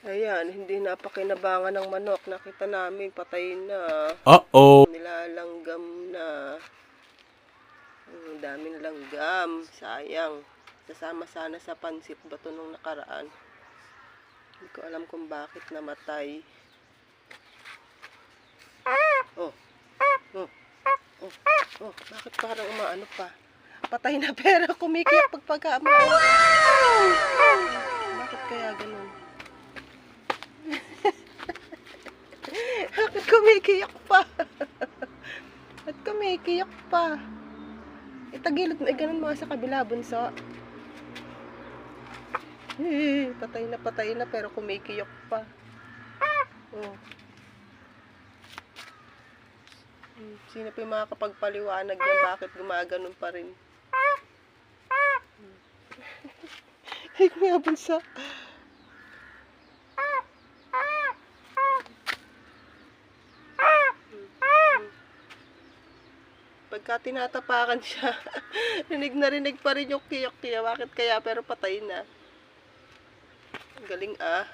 Ayan, hindi napakinabangan ng manok. Nakita namin, patay na. Uh-oh. Nilalanggam na. Ang daming langgam. Sayang. Sasama sana sa pansit bato nung nakaraan. Hindi ko alam kung bakit namatay. Oh. Oh. Oh. Oh. Bakit parang umaano pa? Patay na pero kumikiyak pagpagkamaano. Bakit kaya ganun? Bakit kumikiyak pa? Ba't kumikiyak pa? Itagilid mo, ganun mga sa kabila, bunso. Patay na pero kumikiyak pa. Oh. Sino pa yung makakapagpaliwanag yan? Bakit gumaganon pa rin? Ay, mga bunso. Pagka tinatapakan siya, rinig na rinig pa rin yung kiyok-kiya. Bakit kaya? Pero patay na. Galing ah.